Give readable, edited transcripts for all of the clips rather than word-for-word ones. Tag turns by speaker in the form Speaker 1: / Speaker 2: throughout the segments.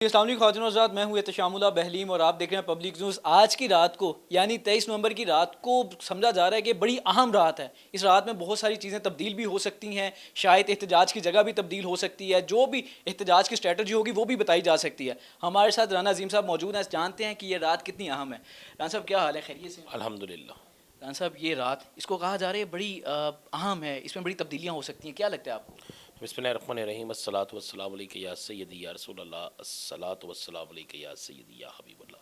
Speaker 1: السلام علیکم خواتین و حضرات، میں ہوں احتشام اللہ بہلیم اور آپ دیکھ رہے ہیں پبلک نیوز۔ آج کی رات کو یعنی 23 نومبر کی رات کو سمجھا جا رہا ہے کہ بڑی اہم رات ہے۔ اس رات میں بہت ساری چیزیں تبدیل بھی ہو سکتی ہیں، شاید احتجاج کی جگہ بھی تبدیل ہو سکتی ہے، جو بھی احتجاج کی اسٹریٹجی ہوگی وہ بھی بتائی جا سکتی ہے۔ ہمارے ساتھ رانا عظیم صاحب موجود ہیں، جانتے ہیں کہ یہ رات کتنی اہم ہے۔ رانا صاحب کیا حال ہے؟ خیریت سے؟
Speaker 2: الحمدللہ۔
Speaker 1: رانا صاحب یہ رات اس کو کہا جا رہا ہے بڑی اہم ہے، اس میں بڑی تبدیلیاں ہو سکتی ہیں، کیا لگتا ہے آپ کو؟
Speaker 2: بسم اللہ الرحمن الرحیم، الصلاۃ والسلام علیک یا سیدی یا رسول اللہ، الصلاۃ والسلام علیک یا سیدی یا حبیب اللہ۔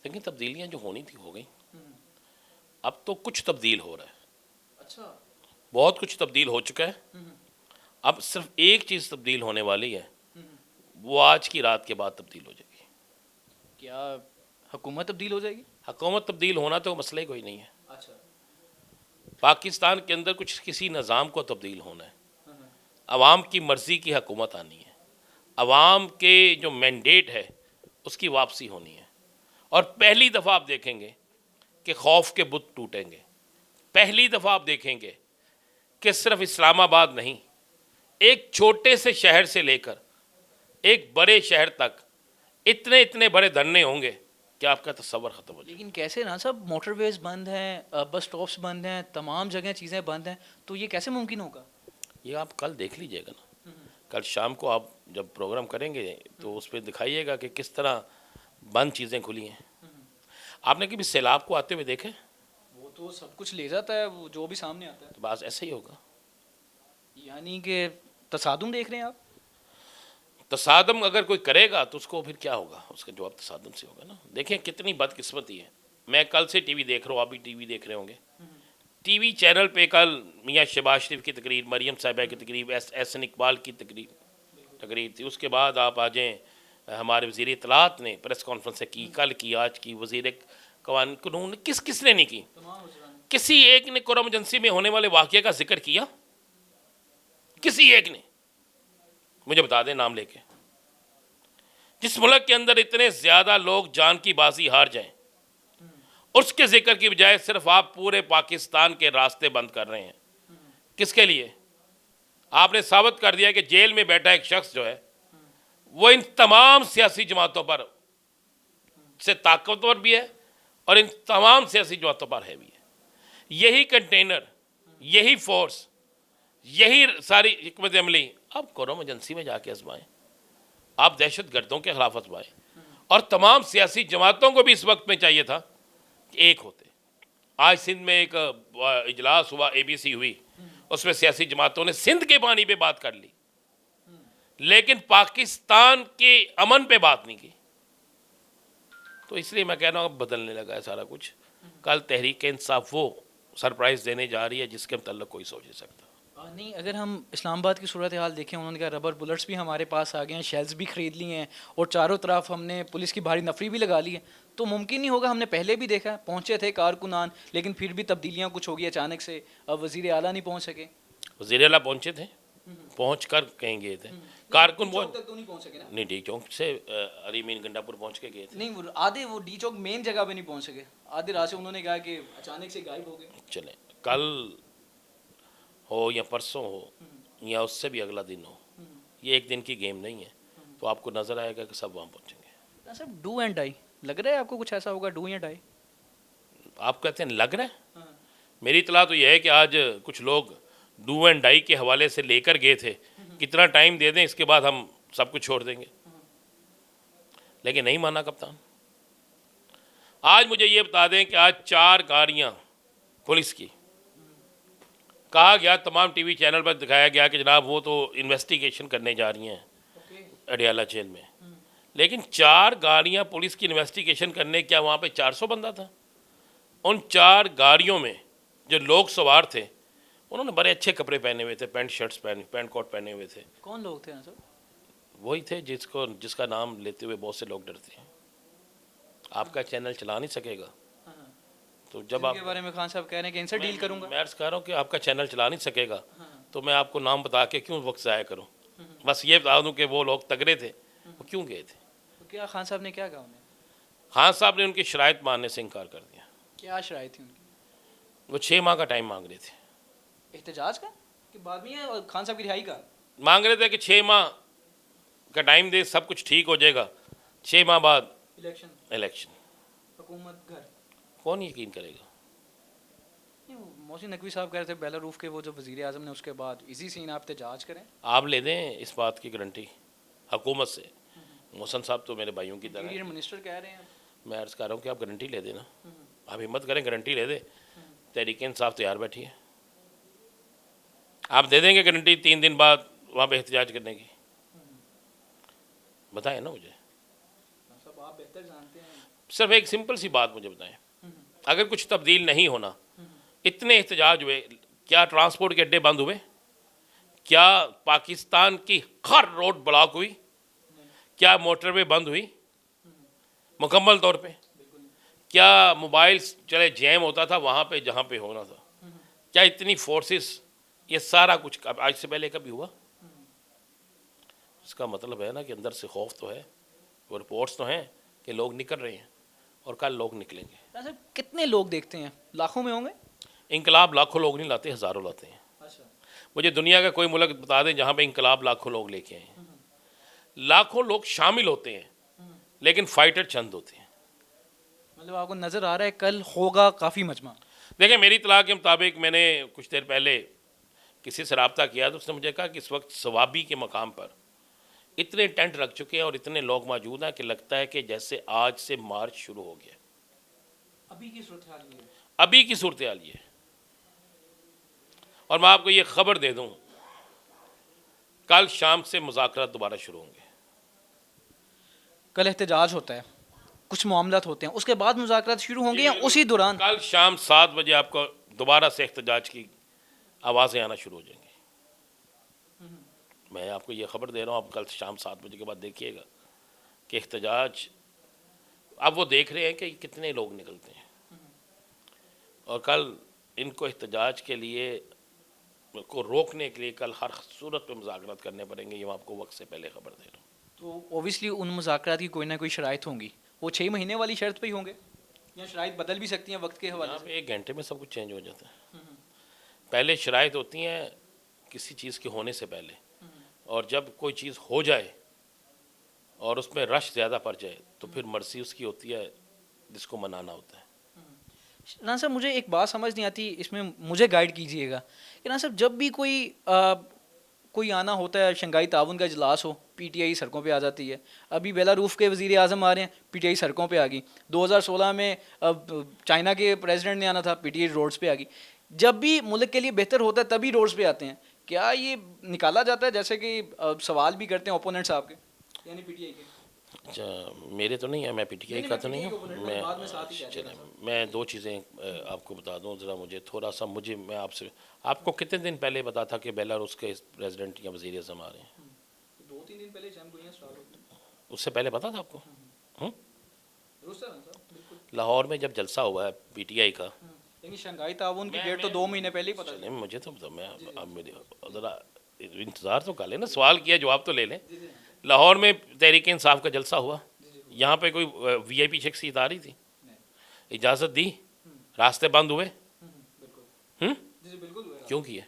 Speaker 2: لیکن تبدیلیاں جو ہونی تھی ہو گئیں۔ اب تو کچھ تبدیل ہو رہا ہے،
Speaker 1: اچھا،
Speaker 2: بہت کچھ تبدیل ہو چکا ہے۔ اب صرف ایک چیز تبدیل ہونے والی ہے، وہ آج کی رات کے بعد تبدیل ہو جائے گی۔
Speaker 1: کیا حکومت تبدیل ہو جائے گی؟
Speaker 2: حکومت تبدیل ہونا تو مسئلہ ہی کوئی نہیں ہے۔
Speaker 1: اچھا،
Speaker 2: پاکستان کے اندر کچھ کسی نظام کو تبدیل ہونا ہے، عوام کی مرضی کی حکومت آنی ہے، عوام کے جو مینڈیٹ ہے اس کی واپسی ہونی ہے۔ اور پہلی دفعہ آپ دیکھیں گے کہ خوف کے بت ٹوٹیں گے۔ پہلی دفعہ آپ دیکھیں گے کہ صرف اسلام آباد نہیں، ایک چھوٹے سے شہر سے لے کر ایک بڑے شہر تک اتنے بڑے دھرنے ہوں گے کہ آپ کا تصور ختم ہو جائے۔
Speaker 1: لیکن کیسے نا صاحب، موٹر ویز بند ہیں، بس سٹاپس بند ہیں، تمام جگہیں چیزیں بند ہیں، تو یہ کیسے ممکن ہوگا؟
Speaker 2: یہ آپ کل دیکھ لیجئے گا نا، کل شام کو آپ جب پروگرام کریں گے تو اس پہ دکھائیے گا کہ کس طرح بند چیزیں کھلی ہیں۔ آپ نے کبھی سیلاب کو آتے ہوئے دیکھے؟
Speaker 1: وہ تو سب کچھ لے جاتا ہے، وہ جو بھی سامنے آتا ہے۔
Speaker 2: تو بس ایسے ہی ہوگا۔
Speaker 1: یعنی کہ تصادم دیکھ رہے ہیں آپ؟
Speaker 2: تصادم اگر کوئی کرے گا تو اس کو پھر کیا ہوگا؟ اس کا جواب تصادم سے ہوگا نا۔ دیکھیں کتنی بدقسمتی ہے، میں کل سے ٹی وی دیکھ رہا ہوں، آپ بھی ٹی وی دیکھ رہے ہوں گے۔ ٹی وی چینل پہ کل میاں شہباز شریف کی تقریر، مریم صاحبہ کی تقریر، احسن اقبال کی تقریر تھی۔ اس کے بعد آپ آ جائیں، ہمارے وزیر اطلاعات نے پریس کانفرنس کی، کل کی، آج کی، وزیر قانون نے کس نے نہیں کی؟ کسی ایک نے کورونا ایمرجنسی میں ہونے والے واقعے کا ذکر کیا؟ کسی ایک نے مجھے بتا دیں نام لے کے۔ جس ملک کے اندر اتنے زیادہ لوگ جان کی بازی ہار جائیں، اس کے ذکر کی بجائے صرف آپ پورے پاکستان کے راستے بند کر رہے ہیں۔ کس کے لیے؟ آپ نے ثابت کر دیا کہ جیل میں بیٹھا ایک شخص جو ہے وہ ان تمام سیاسی جماعتوں پر سے طاقتور بھی ہے اور ان تمام سیاسی جماعتوں پر ہے بھی ہے۔ یہی کنٹینر، یہی فورس، یہی ساری حکمت عملی آپ کورونا ایمرجنسی میں جا کے آزمائیں، آپ دہشت گردوں کے خلاف آزمائیں۔ اور تمام سیاسی جماعتوں کو بھی اس وقت میں چاہیے تھا کہ ایک ہوتے۔ آج سندھ میں ایک اجلاس ہوا، ABC ہوئی، اس میں سیاسی جماعتوں نے سندھ کے پانی پہ بات کر لی، لیکن پاکستان کے امن پہ بات نہیں کی۔ تو اس لیے میں کہہ رہا ہوں اب بدلنے لگا ہے سارا کچھ۔ کل تحریک انصاف وہ سرپرائز دینے جا رہی ہے جس کے متعلق کوئی سوچ نہیں سکتا۔
Speaker 1: نہیں، اگر ہم اسلام آباد کی صورتحال دیکھیں، انہوں نے کہا ربر بلٹس بھی ہمارے پاس آ گئے ہیں، شیلز بھی خرید لی ہیں، اور چاروں طرف ہم نے پولیس کی بھاری نفری بھی لگا لی ہے، تو ممکن نہیں ہوگا؟ ہم نے پہلے بھی دیکھا، پہنچے تھے کارکنان، لیکن پھر بھی تبدیلیاں کچھ ہو گئی اچانک سے، اب وزیر اعلیٰ نہیں پہنچ سکے۔
Speaker 2: وزیر اعلیٰ پہنچے تھے، پہنچ کر کہیں گئے تھے، کارکن وہ
Speaker 1: تک تو نہیں پہنچ سکے نا؟
Speaker 2: نہیں، ڈی چوک سے علی مین گنڈا پور پہنچ کے گئے تھے۔
Speaker 1: نہیں، وہ آدھے وہ ڈی چوک مین جگہ پہ نہیں پہنچ سکے، آدھے راہ سے انہوں نے کہا کہ اچانک سے غائب ہو گئے۔
Speaker 2: چلیں، کل ہو یا پرسوں ہو یا اس سے بھی اگلا دن ہو، یہ ایک دن کی گیم نہیں ہے، تو آپ کو نظر آئے گا کہ سب وہاں پہنچیں گے۔
Speaker 1: سر ڈو اینڈ ڈائی لگ رہا ہے آپ کو؟ کچھ ایسا ہوگا ڈو یا ڈائی؟
Speaker 2: آپ کہتے ہیں لگ رہا ہے؟ میری اطلاع تو یہ ہے کہ آج کچھ لوگ ڈو اینڈ ڈائی کے حوالے سے لے کر گئے تھے، کتنا ٹائم دے دیں اس کے بعد ہم سب کچھ چھوڑ دیں گے، لیکن نہیں مانا کپتان۔ آج مجھے یہ بتا دیں کہ آج 4 گاڑیاں پولیس کی، کہا گیا تمام ٹی وی چینل پر دکھایا گیا کہ جناب وہ تو انویسٹیگیشن کرنے جا رہی ہیں اڈیالہ جیل میں، لیکن 4 گاڑیاں پولیس کی انویسٹیگیشن کرنے، کیا وہاں پہ 400 بندہ تھا؟ ان 4 گاڑیوں میں جو لوگ سوار تھے انہوں نے بڑے اچھے کپڑے پہنے ہوئے تھے، پینٹ شرٹس پینٹ کوٹ پہنے ہوئے تھے۔
Speaker 1: کون لوگ تھے سر؟
Speaker 2: وہی تھے جس کا نام لیتے ہوئے بہت سے لوگ ڈرتے ہیں۔ آپ کا چینل چلا نہیں سکے گا، تو جب آپ
Speaker 1: کے بارے میں خان صاحب کہہ رہے ہیں کہ ان سے ڈیل کروں گا،
Speaker 2: میں عرض کر رہا ہوں کہ آپ کا چینل چلا نہیں سکے گا، تو میں آپ کو نام بتا کے کیوں وقت ضائع کروں؟ بس یہ بتا دوں کہ وہ لوگ تگڑے تھے، وہ کیوں گئے تھے؟
Speaker 1: تو کیا خان صاحب نے کیا کہا انہیں؟
Speaker 2: خان صاحب نے ان کی شرائط ماننے سے انکار کر دیا۔
Speaker 1: کیا شرائط تھی ان کی؟
Speaker 2: وہ 6 ماہ کا ٹائم مانگ رہے تھے۔
Speaker 1: احتجاج کا کہ بعد میں خان صاحب کی رہائی کا؟
Speaker 2: مانگ رہے تھے کہ 6 ماہ کا ٹائم دے, سب کچھ ٹھیک ہو جائے گا. 6 ماہ بعد
Speaker 1: الیکشن,
Speaker 2: الیکشن,
Speaker 1: حکومت گھر.
Speaker 2: کون یقین کرے گا؟
Speaker 1: محسن نقوی صاحب کہہ رہے تھے بیلاروف کے وہ جو وزیر اعظم نے اس کے بعد اسی سین آپ احتجاج کریں.
Speaker 2: آپ لے دیں اس بات کی گارنٹی حکومت سے. محسن صاحب تو میرے بھائیوں کی طرح ہیں.
Speaker 1: انٹیریئر منسٹر کہہ رہے ہیں.
Speaker 2: میں عرض کر رہا ہوں کہ آپ گارنٹی لے دیں نا, آپ ہمت کریں, گارنٹی لے دیں. تحریک انصاف تیار بیٹھی ہے, آپ دے دیں گے گارنٹی 3 دن بعد وہاں پہ احتجاج کرنے کی؟ بتائیں نا مجھے,
Speaker 1: صاحب آپ بہتر جانتے ہیں.
Speaker 2: صرف ایک سمپل سی بات مجھے بتائیں, اگر کچھ تبدیل نہیں ہونا, اتنے احتجاج ہوئے, کیا ٹرانسپورٹ کے اڈے بند ہوئے؟ کیا پاکستان کی ہر روڈ بلاک ہوئی؟ کیا موٹر وے بند ہوئی مکمل طور پہ؟ کیا موبائل چلے جیم ہوتا تھا وہاں پہ جہاں پہ ہونا تھا؟ کیا اتنی فورسز, یہ سارا کچھ آج سے پہلے کبھی ہوا؟ اس کا مطلب ہے نا کہ اندر سے خوف تو ہے, وہ رپورٹس تو ہیں کہ لوگ نکل رہے ہیں اور کل لوگ نکلیں گے.
Speaker 1: کتنے لوگ دیکھتے ہیں, لاکھوں میں ہوں گے؟
Speaker 2: انقلاب لاکھوں لوگ نہیں لاتے, ہزاروں لاتے ہیں. مجھے دنیا کا کوئی ملک بتا دیں جہاں پہ انقلاب لاکھوں لوگ لے کے آئے ہیں. لاکھوں لوگ شامل ہوتے ہیں لیکن فائٹر چند ہوتے ہیں.
Speaker 1: مطلب آپ کو نظر آ رہا ہے کل ہوگا کافی مجمع؟
Speaker 2: دیکھیں میری اطلاع کے مطابق میں نے کچھ دیر پہلے کسی سے رابطہ کیا تو اس نے مجھے کہا کہ اس وقت ثوابی کے مقام پر اتنے ٹینٹ لگ چکے ہیں اور اتنے لوگ موجود ہیں کہ لگتا ہے کہ جیسے آج سے مارچ شروع ہو گیا.
Speaker 1: ابھی کی صورتحال یہ ہے.
Speaker 2: ابھی کی صورتحال یہ ہے. اور میں آپ کو یہ خبر دے دوں, کل شام سے مذاکرات دوبارہ شروع ہوں گے.
Speaker 1: کل احتجاج ہوتا ہے, کچھ معاملات ہوتے ہیں, اس کے بعد مذاکرات شروع ہوں گے یا اسی دوران؟
Speaker 2: کل شام 7 بجے آپ کو دوبارہ سے احتجاج کی آوازیں آنا شروع ہو جائیں گی. میں آپ کو یہ خبر دے رہا ہوں, آپ کل شام 7 بجے کے بعد دیکھیے گا کہ احتجاج, اب وہ دیکھ رہے ہیں کہ کتنے لوگ نکلتے ہیں, اور کل ان کو احتجاج کے لیے کو روکنے کے لیے کل ہر صورت پہ مذاکرات کرنے پڑیں گے. یہ میں آپ کو وقت سے پہلے خبر دے رہا ہوں.
Speaker 1: تو اوبیسلی ان مذاکرات کی کوئی نہ کوئی شرائط ہوں گی, وہ 6 مہینے والی شرط پہ ہی ہوں گے یا شرائط بدل بھی سکتی ہیں وقت کے حوالے سے؟
Speaker 2: 1 گھنٹے میں سب کچھ چینج ہو جاتا ہے. پہلے شرائط ہوتی ہیں کسی چیز کے ہونے سے پہلے, اور جب کوئی چیز ہو جائے اور اس میں رش زیادہ پڑ جائے تو پھر مرضی اس کی ہوتی ہے جس کو منانا ہوتا ہے.
Speaker 1: رانا صاحب مجھے ایک بات سمجھ نہیں آتی, اس میں مجھے گائیڈ کیجیے گا کہ رانا صاحب جب بھی کوئی آنا ہوتا ہے, شنگھائی تعاون کا اجلاس ہو, پی ٹی آئی سڑکوں پہ آ جاتی ہے. ابھی بیلاروف کے وزیر اعظم آ رہے ہیں, پی ٹی آئی سڑکوں پہ آ گئی. 2016 میں چائنا کے پریزیڈنٹ نے آنا تھا, پی ٹی آئی روڈز پہ آ گئی. جب بھی ملک کے لیے بہتر ہوتا ہے تبھی روڈز پہ آتے ہیں. کیا یہ نکالا جاتا ہے جیسے کہ سوال بھی کرتے ہیں اوپوننٹس آپ کے, یعنی پی ٹی آئی کے؟
Speaker 2: اچھا میرے تو نہیں ہے, میں پی ٹی آئی کا تو نہیں ہوں. میں 2 چیزیں آپ کو بتا دوں ذرا. مجھے تھوڑا سا میں آپ کو کتنے دن پہلے بتا تھا کہ بیلاروس کے پریزیڈنٹ یا وزیر اعظم آ رہے ہیں؟
Speaker 1: 2-3 دن پہلے جم گوئیاں سٹارٹ ہوتی ہیں.
Speaker 2: اس سے پہلے پتا تھا آپ کو؟ لاہور میں جب جلسہ ہوا ہے پی ٹی آئی کا,
Speaker 1: لیکن شنگھائی تعاون کی ڈیٹ تو 2 مہینے پہلے ہی پتا.
Speaker 2: مجھے تو میں اب میرے ذرا انتظار تو کر لیں نا, سوال کیا جواب تو لے لیں. لاہور میں تحریک انصاف کا جلسہ ہوا, یہاں پہ کوئی وی آئی پی شخصیت آ رہی تھی, اجازت دی, راستے بند ہوئے, کیوں کیے؟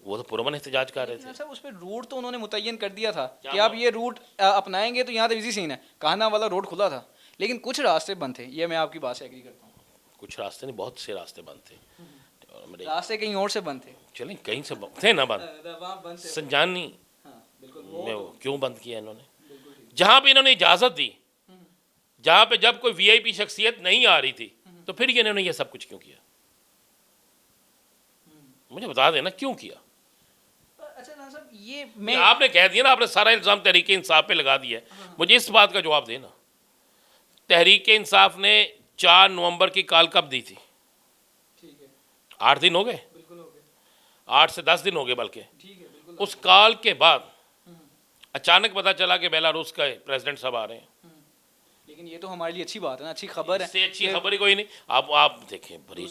Speaker 2: وہ تو پرامن احتجاج کر رہے تھے.
Speaker 1: صاحب اس پہ روٹ تو انہوں نے متعین کر دیا تھا کہ آپ یہ روٹ اپنائیں گے تو یہاں تو ایزی سین ہے, کہانا والا روڈ کھلا تھا, لیکن کچھ راستے بند تھے. یہ میں آپ کی بات سے ایگری کرتا ہوں.
Speaker 2: کچھ راستے نہیں, بہت سے راستے بند تھے.
Speaker 1: راستے کہیں اور سے بند تھے.
Speaker 2: چلیں کہیں سے تھے نا بند, سنجانی میں کیوں بند کیا انہوں نے؟ جہاں پہ انہوں نے اجازت دی, جہاں پہ جب کوئی وی آئی پی شخصیت نہیں آ رہی تھی, تو پھر انہوں نے یہ سب کچھ کیوں کیا؟ مجھے بتا دینا کیوں کیا. یہ آپ نے کہہ دیا نا, آپ نے سارا الزام تحریک انصاف پہ لگا دیا ہے. مجھے اس بات کا جواب دینا, تحریک انصاف نے 4 نومبر کی کال کب دی تھی؟ 8 دن ہو گئے, 8 سے 10 دن ہو گئے بلکہ. اس کال کے بعد اچانک پتا چلا کہ بیلاروس کا پریزیڈنٹ صاحب آ رہے ہیں.
Speaker 1: لیکن یہ تو ہمارے لیے اچھی بات ہے نا, اچھی خبر ہے.
Speaker 2: اس سے اچھی خبر ہی کوئی نہیں. آپ دیکھیں بڑی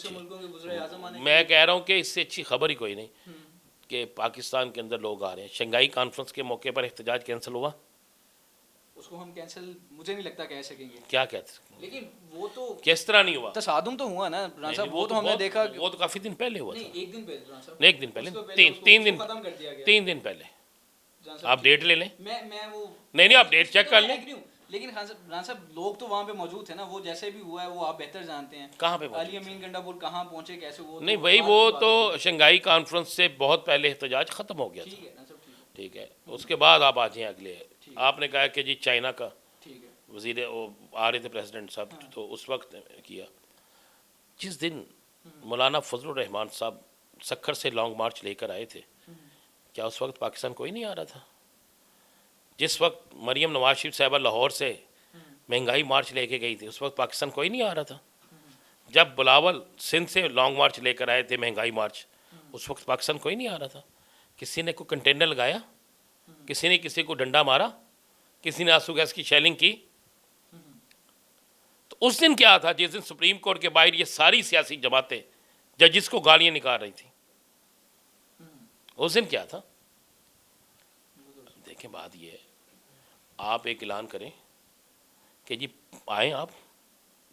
Speaker 2: میں کہہ رہا ہوں کہ اس سے اچھی خبر ہی کوئی نہیں کہ پاکستان کے اندر لوگ آ رہے ہیں. شنگھائی کانفرنس کے موقع پر احتجاج کینسل ہوا,
Speaker 1: اس کو ہم کینسل مجھے نہیں لگتا کہہ سکیں گے.
Speaker 2: کیا کہتے ہیں,
Speaker 1: لیکن وہ تو
Speaker 2: کس طرح نہیں ہوا؟
Speaker 1: تصادم تو ہوا نا رانا صاحب, وہ تو ہم نے دیکھا.
Speaker 2: وہ تو کافی دن پہلے ہوا تھا.
Speaker 1: 1 دن پہلے رانا صاحب,
Speaker 2: 1 دن پہلے, 3 دن پہلے. آپ ڈیٹ لے لیں.
Speaker 1: میں وہ
Speaker 2: نہیں آپ ڈیٹ چیک کر لیں.
Speaker 1: لیکن ران صاحب لوگ تو وہاں پہ موجود تھے نا, وہ جیسے بھی ہوا ہے وہ آپ بہتر جانتے ہیں.
Speaker 2: کہاں پہ
Speaker 1: علی امین گنڈا پور کہاں پہنچے کیسے, وہ
Speaker 2: نہیں بھائی وہ تو شنگھائی کانفرنس سے بہت پہلے احتجاج ختم ہو گیا تھا. ٹھیک ہے, اس کے بعد آپ آ جائیں اگلے. آپ نے کہا کہ جی چائنا کا وزیر آ رہے تھے پریزیڈنٹ صاحب, تو اس وقت کیا. جس دن مولانا فضل الرحمان صاحب سکھر سے لانگ مارچ لے کر آئے تھے, کیا اس وقت پاکستان کوئی نہیں آ رہا تھا؟ جس وقت مریم نواز شریف صاحبہ لاہور سے مہنگائی مارچ لے کے گئی تھی, اس وقت پاکستان کوئی نہیں آ رہا تھا. جب بلاول سندھ سے لانگ مارچ لے کر آئے تھے مہنگائی مارچ, اس وقت پاکستان کوئی نہیں آ رہا تھا. کسی نے کوئی کنٹینر لگایا؟ کسی نے کسی کو ڈنڈا مارا؟ کسی نے آنسو گیس کی شیلنگ کی؟ تو اس دن کیا تھا جس دن سپریم کورٹ کے باہر یہ ساری سیاسی جماعتیں ججز کو گالیاں نکال رہی تھیں؟ اس دن کیا تھا؟ دیکھیں بات یہ ہے, آپ ایک اعلان کریں کہ جی آئیں, آپ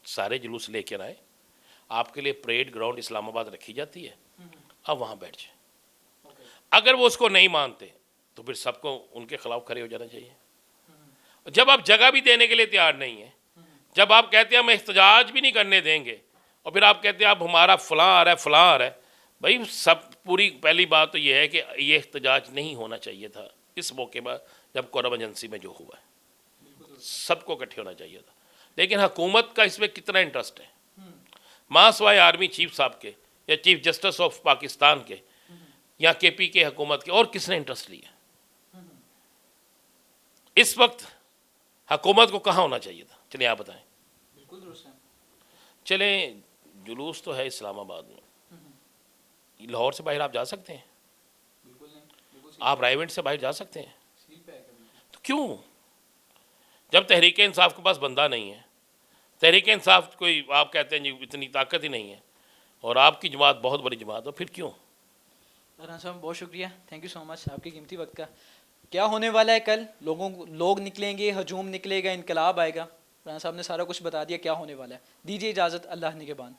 Speaker 2: سارے جلوس لے کر آئیں, آپ کے لیے پریڈ گراؤنڈ اسلام آباد رکھی جاتی ہے, آپ وہاں بیٹھ جائیں. اگر وہ اس کو نہیں مانتے تو پھر سب کو ان کے خلاف کھڑے ہو جانا چاہیے. جب آپ جگہ بھی دینے کے لیے تیار نہیں ہیں, جب آپ کہتے ہیں ہم احتجاج بھی نہیں کرنے دیں گے, اور پھر آپ کہتے ہیں اب ہمارا فلاں آ رہا ہے فلاں آ رہا ہے, بھائی سب پوری پہلی بات تو یہ ہے کہ یہ احتجاج نہیں ہونا چاہیے تھا اس موقع پر جب قورم ایجنسی میں جو ہوا ہے. سب کو اکٹھے ہونا چاہیے تھا. لیکن حکومت کا اس میں کتنا انٹرسٹ ہے؟ ماں سوائے آرمی چیف صاحب کے یا چیف جسٹس آف پاکستان کے یا کے پی کے حکومت کے, اور کس نے انٹرسٹ لیا؟ اس وقت حکومت کو کہاں ہونا چاہیے تھا؟ چلیں آپ بتائیں.
Speaker 1: بالکل درست ہے.
Speaker 2: چلیں جلوس تو ہے اسلام آباد میں, لاہور سے باہر آپ جا سکتے ہیں,
Speaker 1: بالکل نہیں,
Speaker 2: آپ رائے ونڈ سے باہر جا سکتے ہیں, تو کیوں؟ جب تحریک انصاف کے پاس بندہ نہیں ہے, تحریک انصاف کوئی آپ کہتے ہیں جی اتنی طاقت ہی نہیں ہے, اور آپ کی جماعت بہت بڑی جماعت ہے, پھر کیوں؟
Speaker 1: ران صاحب بہت شکریہ, تھینک یو سو مچ آپ کی قیمتی وقت کا. کیا ہونے والا ہے کل؟ لوگ نکلیں گے, ہجوم نکلے گا, انقلاب آئے گا. ران صاحب نے سارا کچھ بتا دیا کیا ہونے والا ہے. دیجیے اجازت, اللہ نگہبان.